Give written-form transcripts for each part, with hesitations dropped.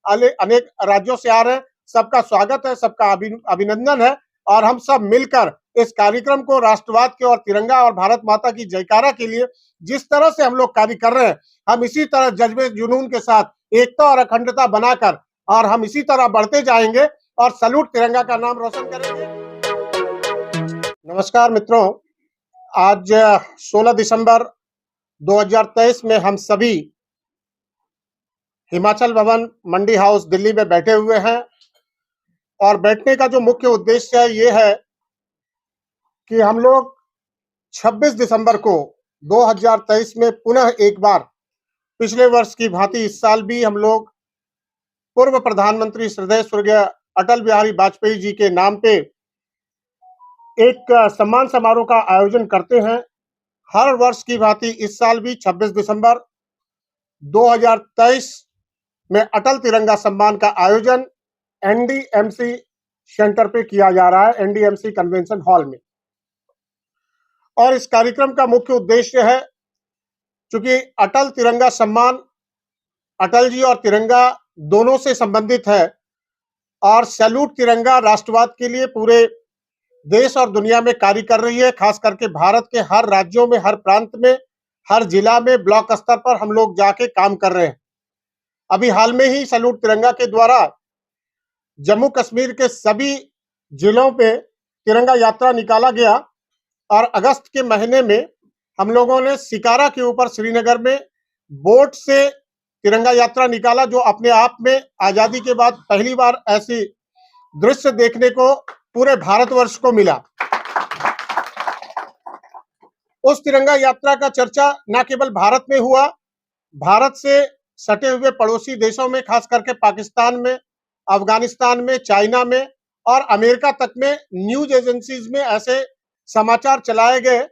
अनेक राज्यों से आ रहे हैं। सबका स्वागत है, सबका अभिनंदन है और हम सब मिलकर इस कार्यक्रम को राष्ट्रवाद के और तिरंगा और भारत माता की जयकारा के लिए जिस तरह से हम लोग कार्य कर रहे हैं, हम इसी तरह जज्बे जुनून के साथ एकता और अखंडता बनाकर और हम इसी तरह बढ़ते जाएंगे और सैल्यूट तिरंगा का नाम रोशन करेंगे। नमस्कार मित्रों, आज 16 दिसंबर 2023 में हम सभी हिमाचल भवन मंडी हाउस दिल्ली में बैठे हुए हैं और बैठने का जो मुख्य उद्देश्य है ये है कि हम लोग 26 दिसंबर को 2023 में पुनः एक बार पिछले वर्ष की भांति इस साल भी हम लोग पूर्व प्रधानमंत्री श्रद्धेय स्वर्गीय अटल बिहारी वाजपेयी जी के नाम पे एक सम्मान समारोह का आयोजन करते हैं। हर वर्ष की भांति इस साल भी 26 दिसंबर 2023 में अटल तिरंगा सम्मान का आयोजन एनडीएमसी सेंटर पे किया जा रहा है, एनडीएमसी कन्वेंशन हॉल में। और इस कार्यक्रम का मुख्य उद्देश्य है, चूंकि अटल तिरंगा सम्मान अटल जी और तिरंगा दोनों से संबंधित है और सैल्यूट तिरंगा राष्ट्रवाद के लिए पूरे देश और दुनिया में कार्य कर रही है। खास करके भारत के हर राज्यों में, हर प्रांत में, हर जिला में, ब्लॉक स्तर पर हम लोग जाके काम कर रहे हैं। अभी हाल में ही सैल्यूट तिरंगा के द्वारा जम्मू कश्मीर के सभी जिलों पे तिरंगा यात्रा निकाला गया और अगस्त के महीने में हम लोगों ने सिकारा के ऊपर श्रीनगर में बोट से तिरंगा यात्रा निकाला, जो अपने आप में आजादी के बाद पहली बार ऐसी दृश्य देखने को पूरे भारतवर्ष को मिला। उस तिरंगा यात्रा का चर्चा न केवल भारत में हुआ, भारत से सटे हुए पड़ोसी देशों में, खास करके पाकिस्तान में, अफगानिस्तान में, चाइना में और अमेरिका तक में न्यूज एजेंसीज में ऐसे समाचार चलाए गए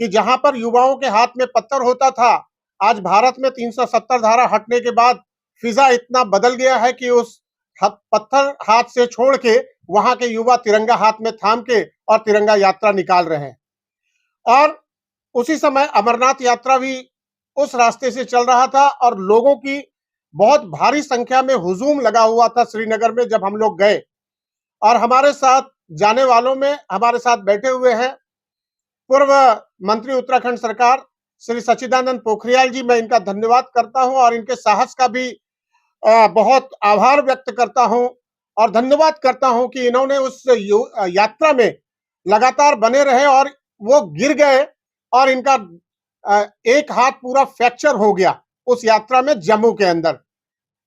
कि जहां पर युवाओं के हाथ में पत्थर होता था, आज भारत में 370 धारा हटने के बाद फिजा इतना बदल गया है कि उस पत्थर हाथ से छोड़ के वहां के युवा तिरंगा हाथ में थाम के और तिरंगा यात्रा निकाल रहे हैं। और उसी समय अमरनाथ यात्रा भी उस रास्ते से चल रहा था और लोगों की बहुत भारी संख्या में हुजूम लगा हुआ था श्रीनगर में जब हम लोग गए। और हमारे साथ जाने वालों में हमारे साथ बैठे हुए हैं पूर्व मंत्री उत्तराखंड सरकार श्री सच्चिदानंद पोखरियाल जी। मैं इनका धन्यवाद करता हूं और इनके साहस का भी बहुत आभार व्यक्त करता हूं और धन्यवाद करता हूं कि इन्होंने उस यात्रा में लगातार बने रहे और वो गिर गए और इनका एक हाथ पूरा फ्रैक्चर हो गया उस यात्रा में जम्मू के अंदर,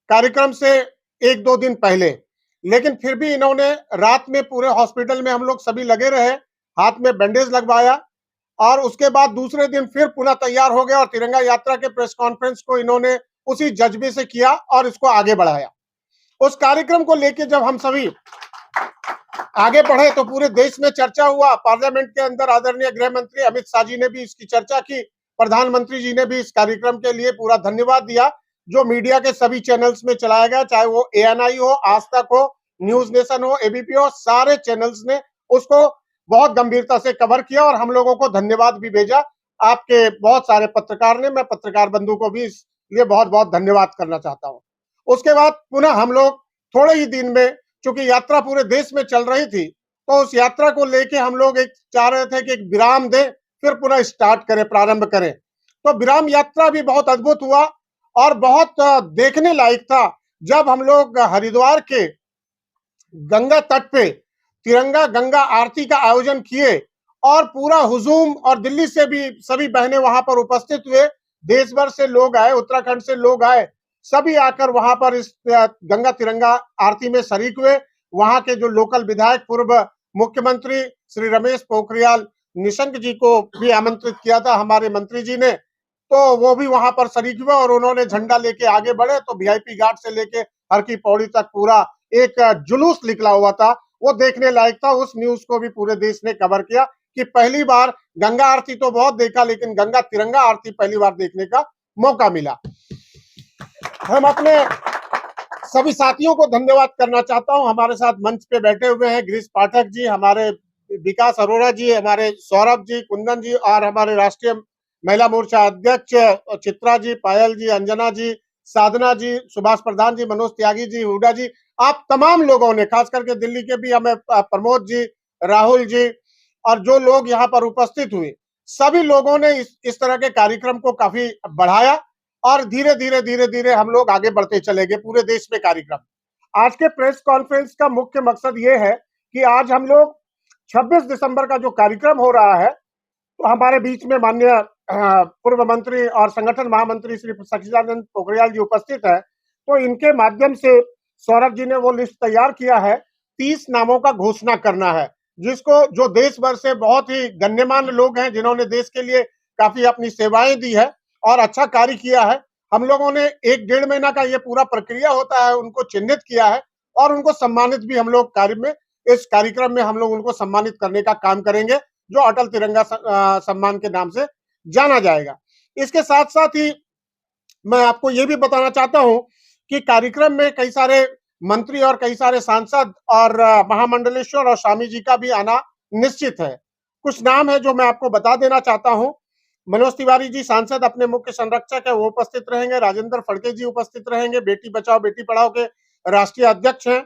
कार्यक्रम से 1-2 दिन पहले। लेकिन फिर भी इन्होंने रात में पूरे हॉस्पिटल में हम लोग सभी लगे रहे, हाथ में बैंडेज लगवाया और उसके बाद दूसरे दिन फिर पुनः तैयार हो गया और तिरंगा यात्रा के प्रेस कॉन्फ्रेंस को इन्होंने उसी जज्बे से किया और इसको आगे बढ़ाया। उस कार्यक्रम को लेके जब हम सभी आगे बढ़े तो पूरे देश में चर्चा हुआ। पार्लियामेंट के अंदर आदरणीय गृह मंत्री अमित शाह जी ने भी इसकी चर्चा की, प्रधानमंत्री जी ने भी इस कार्यक्रम के लिए पूरा धन्यवाद दिया, जो मीडिया के सभी चैनल्स में चलाया गया, चाहे वो एएनआई हो, आज तक हो, न्यूज नेशन हो, एबीपी हो, सारे चैनल्स ने उसको बहुत गंभीरता से कवर किया और हम लोगों को धन्यवाद भी भेजा। आपके बहुत सारे पत्रकार ने, मैं पत्रकार बंधु को भी इसलिए बहुत बहुत धन्यवाद करना चाहता हूं। उसके बाद पुनः हम लोग थोड़े ही दिन में, चूंकि यात्रा पूरे देश में चल रही थी, तो उस यात्रा को लेके हम लोग चाह रहे थे कि एक विराम दें, फिर पुनः स्टार्ट करें, प्रारंभ करें। तो विराम यात्रा भी बहुत अद्भुत हुआ और बहुत देखने लायक था जब हम लोग हरिद्वार के गंगा तट पे तिरंगा गंगा आरती का आयोजन किए और पूरा हुजूम, और दिल्ली से भी सभी बहनें वहां पर उपस्थित हुए, देश भर से लोग आए, उत्तराखंड से लोग आए, सभी आकर वहां पर इस गंगा तिरंगा आरती में शरीक हुए। वहां के जो लोकल विधायक, पूर्व मुख्यमंत्री श्री रमेश पोखरियाल निशंक जी को भी आमंत्रित किया था हमारे मंत्री जी ने, तो वो भी वहां पर शरीक हुए और उन्होंने झंडा लेके आगे बढ़े। तो वीआईपी घाट से लेके हर की पौड़ी तक पूरा एक जुलूस निकला हुआ था, वो देखने लायक था। उस न्यूज को भी पूरे देश ने कवर किया कि पहली बार गंगा आरती तो बहुत देखा, लेकिन गंगा तिरंगा आरती पहली बार देखने का मौका मिला। हम अपने सभी साथियों को धन्यवाद करना चाहता हूं। हमारे साथ मंच पे बैठे हुए हैं गिरीश पाठक जी, हमारे विकास अरोड़ा जी, हमारे सौरभ जी, कुंदन जी और हमारे राष्ट्रीय महिला मोर्चा अध्यक्ष चित्रा जी, पायल जी, अंजना जी, साधना जी, सुभाष प्रधान जी, मनोज त्यागी जी, हुड्डा जी, आप तमाम लोगों ने, खास करके दिल्ली के भी हमें प्रमोद जी, राहुल जी और जो लोग यहाँ पर उपस्थित हुए, सभी लोगों ने इस तरह के कार्यक्रम को काफी बढ़ाया और धीरे-धीरे हम लोग आगे बढ़ते चले गए पूरे देश में कार्यक्रम। आज के प्रेस कॉन्फ्रेंस का मुख्य मकसद ये है कि आज हम लोग 26 दिसंबर का जो कार्यक्रम हो रहा है, तो हमारे बीच में माननीय पूर्व मंत्री और संगठन महामंत्री श्री सच्चिदानंद पोखरियाल जी उपस्थित है। तो इनके माध्यम से सौरभ जी ने वो लिस्ट तैयार किया है, 30 नामों का घोषणा करना है, जिसको जो देश भर से बहुत ही गण्यमान्य लोग हैं जिन्होंने देश के लिए काफी अपनी सेवाएं दी है और अच्छा कार्य किया है। हम लोगों ने 1-1.5 महीना का ये पूरा प्रक्रिया होता है, उनको चिन्हित किया है और उनको सम्मानित भी हम लोग इस कार्यक्रम में हम लोग उनको सम्मानित करने का काम करेंगे, जो अटल तिरंगा सम्मान के नाम से जाना जाएगा। इसके साथ साथ ही मैं आपको ये भी बताना चाहता हूं कि कार्यक्रम में कई सारे मंत्री और कई सारे सांसद और महामंडलेश्वर और स्वामी जी का भी आना निश्चित है। कुछ नाम है जो मैं आपको बता देना चाहता हूं। मनोज तिवारी जी सांसद अपने मुख्य संरक्षक है, वो उपस्थित रहेंगे। राजेंद्र फड़के जी उपस्थित रहेंगे, बेटी बचाओ बेटी पढ़ाओ के राष्ट्रीय अध्यक्ष हैं।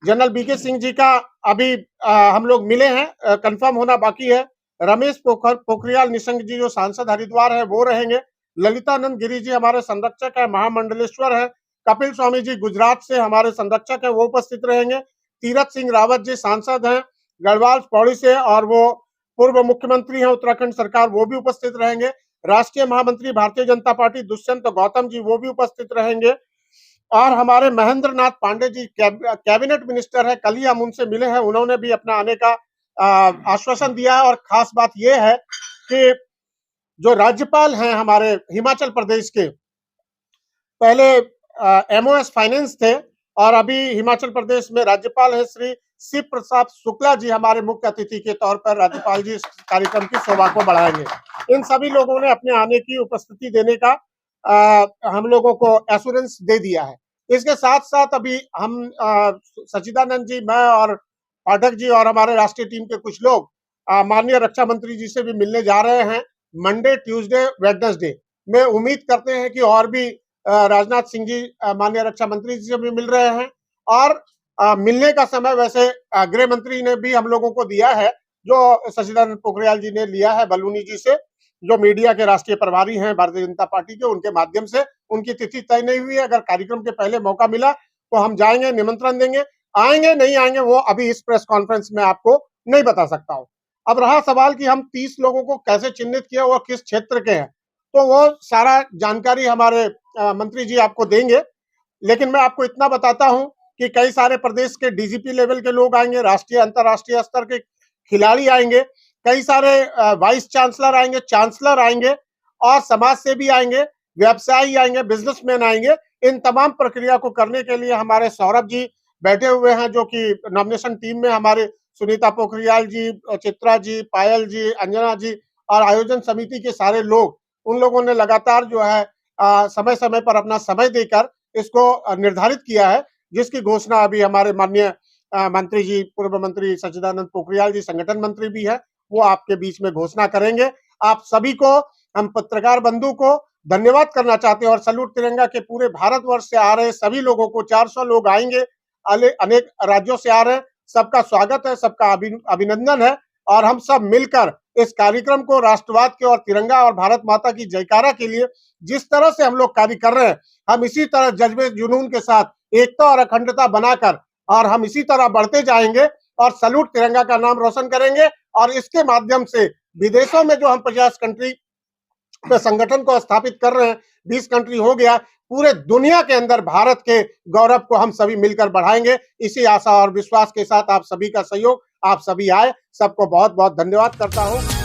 जनरल बीके सिंह जी का अभी हम लोग मिले हैं, कंफर्म होना बाकी है। रमेश पोखरियाल निशंक जी जो सांसद हरिद्वार है वो रहेंगे। ललितानंद गिरी जी हमारे संरक्षक है, महामंडलेश्वर है। कपिल स्वामी जी गुजरात से हमारे संरक्षक है, वो उपस्थित रहेंगे। तीरथ सिंह रावत जी सांसद हैं गढ़वाल पौड़ी से और वो पूर्व मुख्यमंत्री हैं उत्तराखंड सरकार, वो भी उपस्थित रहेंगे। राष्ट्रीय महामंत्री भारतीय जनता पार्टी दुष्यंत गौतम जी वो भी उपस्थित रहेंगे और हमारे महेंद्र नाथ पांडे जी कैबिनेट मिनिस्टर है, कल ही हम उनसे मिले हैं, उन्होंने भी अपना आने का आश्वासन दिया है। और खास बात यह है कि जो राज्यपाल हैं हमारे हिमाचल प्रदेश के, पहले एमओएस फाइनेंस थे और अभी हिमाचल प्रदेश में राज्यपाल है श्री शिव प्रसाद शुक्ला जी हमारे मुख्य अतिथि के तौर पर राज्यपाल जी इस कार्यक्रम की शोभा को बढ़ाएंगे। इन सभी लोगों ने अपने आने की उपस्थिति देने का हम लोगों को एश्योरेंस दे दिया है। इसके साथ साथ अभी हम सच्चिदानंद जी, मैं और पाठक जी और हमारे राष्ट्रीय टीम के कुछ लोग माननीय रक्षा मंत्री जी से भी मिलने जा रहे हैं मंडे, ट्यूसडे, वेडनेसडे में। उम्मीद करते हैं कि और भी राजनाथ सिंह जी माननीय रक्षा मंत्री जी से भी मिल रहे हैं और मिलने का समय वैसे गृह मंत्री ने भी हम लोगों को दिया है, जो सच्चिदानंद पोखरियाल जी ने लिया है बलूनी जी से, जो मीडिया के राष्ट्रीय प्रभारी हैं भारतीय जनता पार्टी के, उनके माध्यम से। उनकी तिथि तय नहीं हुई है, अगर कार्यक्रम के पहले मौका मिला तो हम जाएंगे, निमंत्रण देंगे। आएंगे नहीं आएंगे वो अभी इस प्रेस कॉन्फ्रेंस में आपको नहीं बता सकता हूं। अब रहा सवाल कि हम 30 लोगों को कैसे चिन्हित किया, वो किस क्षेत्र के हैं, तो वो सारा जानकारी हमारे मंत्री जी आपको देंगे। लेकिन मैं आपको इतना बताता हूं कि कई सारे प्रदेश के डीजीपी लेवल के लोग आएंगे, राष्ट्रीय अंतर्राष्ट्रीय स्तर के खिलाड़ी आएंगे, कई सारे वाइस चांसलर आएंगे, चांसलर आएंगे और समाज सेवी आएंगे, व्यवसायी आएंगे, बिजनेसमैन आएंगे। इन तमाम प्रक्रिया को करने के लिए हमारे सौरभ जी बैठे हुए हैं, जो कि नॉमिनेशन टीम में हमारे सुनीता पोखरियाल जी, चित्रा जी, पायल जी, अंजना जी और आयोजन समिति के सारे लोग, उन लोगों ने लगातार जो है समय समय पर अपना समय देकर इसको निर्धारित किया है, जिसकी घोषणा अभी हमारे माननीय मंत्री जी, पूर्व मंत्री सच्चिदानंद पोखरियाल जी संगठन मंत्री भी है, वो आपके बीच में घोषणा करेंगे। आप सभी को, हम पत्रकार बंधु को धन्यवाद करना चाहते हैं और सैल्यूट तिरंगा के पूरे भारतवर्ष से आ रहे सभी लोगों को, 400 लोग आएंगे, अनेक राज्यों से आ रहे हैं, सबका स्वागत है, सबका अभिनंदन है और हम सब मिलकर इस कार्यक्रम को राष्ट्रवाद के और तिरंगा और भारत माता की जयकारा के लिए जिस तरह से हम लोग कार्य कर रहे हैं, हम इसी तरह जज्बे जुनून के साथ एकता और अखंडता बनाकर और हम इसी तरह बढ़ते जाएंगे और सैल्यूट तिरंगा का नाम रोशन करेंगे। और इसके माध्यम से विदेशों में जो हम 50 कंट्री में संगठन को स्थापित कर रहे हैं, 20 कंट्री हो गया, पूरे दुनिया के अंदर भारत के गौरव को हम सभी मिलकर बढ़ाएंगे। इसी आशा और विश्वास के साथ आप सभी का सहयोग, आप सभी आए, सबको बहुत बहुत धन्यवाद करता हूं।